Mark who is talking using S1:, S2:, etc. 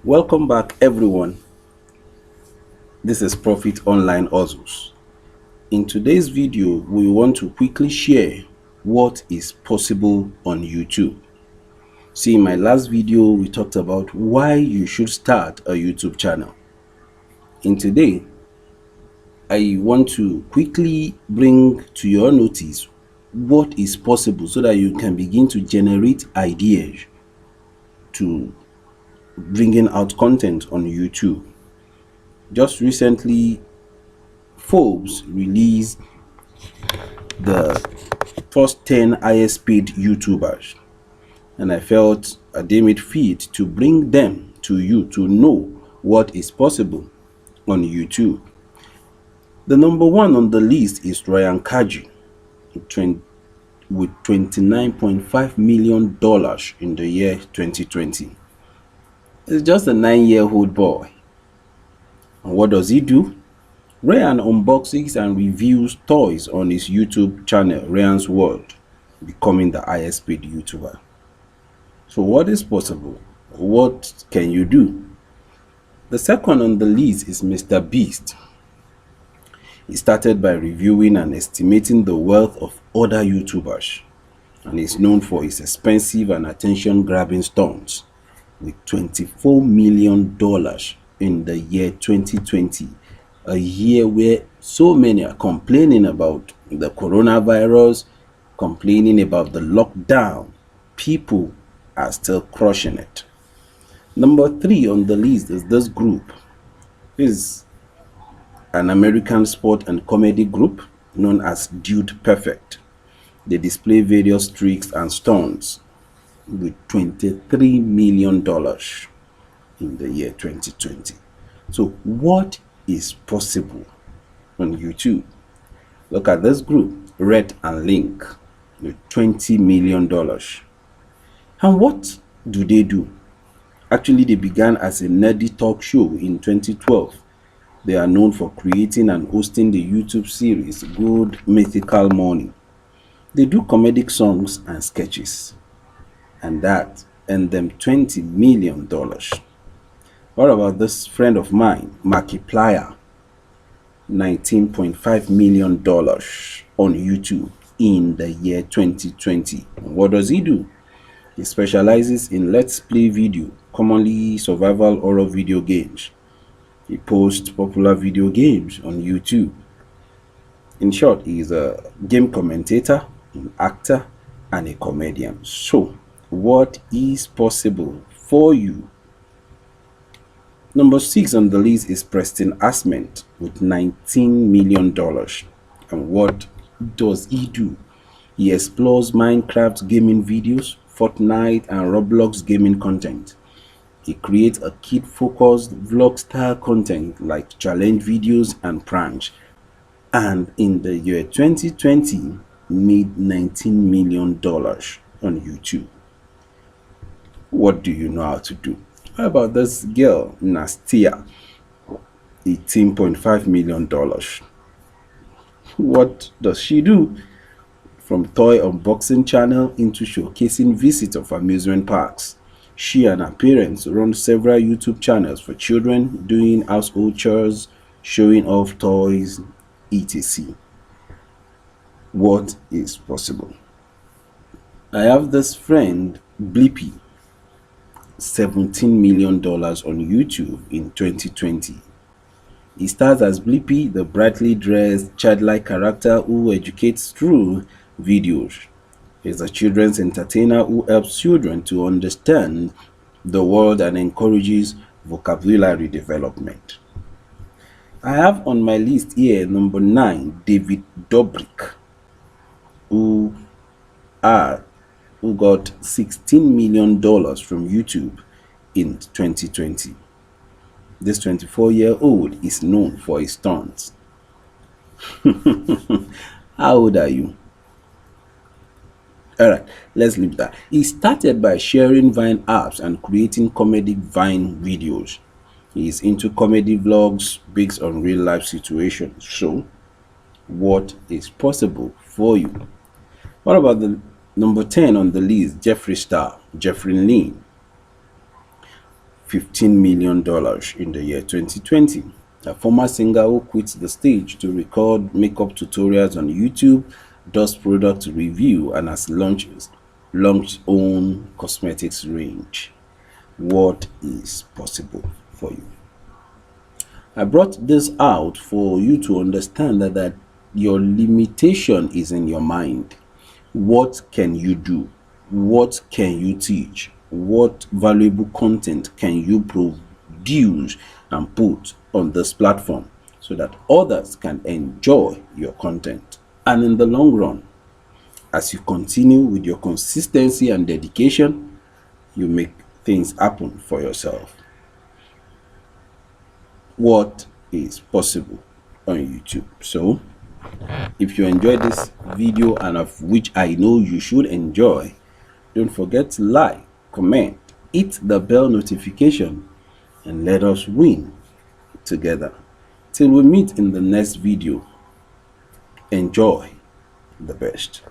S1: Welcome back, everyone. This is Profit Online Hustles. In today's video, we want to quickly share what is possible on YouTube. See, in my last video, we talked about why you should start a YouTube channel. In today, I want to quickly bring to your notice what is possible so that you can begin to generate ideas to bringing out content on YouTube. Just recently, Forbes released the first 10 highest paid YouTubers, and I felt I deemed it fit to bring them to you to know what is possible on YouTube. The number one on the list is Ryan Kaji with $29.5 million in the year 2020. It's just a 9-year-old boy. And what does he do? Ryan unboxes and reviews toys on his YouTube channel, Ryan's World, becoming the highest paid YouTuber. So what is possible? What can you do? The second on the list is MrBeast. He started by reviewing and estimating the wealth of other YouTubers, and is known for his expensive and attention-grabbing stunts, with $24 million in the year 2020, a year where so many are complaining about the coronavirus, complaining about the lockdown. People are still crushing it. Number 3 on the list is this group. This is an American sport and comedy group known as Dude Perfect. They display various tricks and stunts with $23 million in the year 2020. So what is possible on YouTube? Look at this group, Red and Link, with $20 million. And what do? Actually, they began as a nerdy talk show in 2012. They are known for creating and hosting the YouTube series Good Mythical Morning. They do comedic songs and sketches, and that earned them $20 million. What about this friend of mine, Markiplier? $19.5 million on YouTube in the year 2020. And what does he do? He specializes in let's play video, commonly survival horror video games. He posts popular video games on YouTube. In short, he is a game commentator, an actor, and a comedian. So, what is possible for you? Number 6 on the list is Preston Adams with $19 million. And what does he do? He explores Minecraft gaming videos, Fortnite, and Roblox gaming content. He creates a kid-focused vlog-style content like challenge videos and pranks. And in the year 2020, made $19 million on YouTube. What do you know how to do? How about this girl, Nastia? $18.5 million. What does she do? From toy unboxing channel into showcasing visits of amusement parks. She and her parents run several YouTube channels for children, doing household chores, showing off toys, etc. What is possible? I have this friend, Blippi, $17 million on YouTube in 2020. He stars as Blippi, the brightly dressed, childlike character who educates through videos. He's a children's entertainer who helps children to understand the world and encourages vocabulary development. I have on my list here number 9, David Dobrik, who got $16 million from YouTube in 2020. This 24-year-old is known for his stunts. How old are you? Alright, let's leave that. He started by sharing Vine apps and creating comedic Vine videos. He is into comedy vlogs based on real life situations. So, what is possible for you? What about the number 10 on the list, Jeffree Star, Jeffree Lynn? $15 million in the year 2020. A former singer who quit the stage to record makeup tutorials on YouTube, does product review, and has launched own cosmetics range. What is possible for you? I brought this out for you to understand that your limitation is in your mind. What can you do? What can you teach? What valuable content can you produce and put on this platform so that others can enjoy your content? And in the long run, as you continue with your consistency and dedication, you make things happen for yourself. What is possible on YouTube? So if you enjoyed this video, and of which I know you should enjoy, don't forget to like, comment, hit the bell notification, and let us win together. Till we meet in the next video, enjoy the best.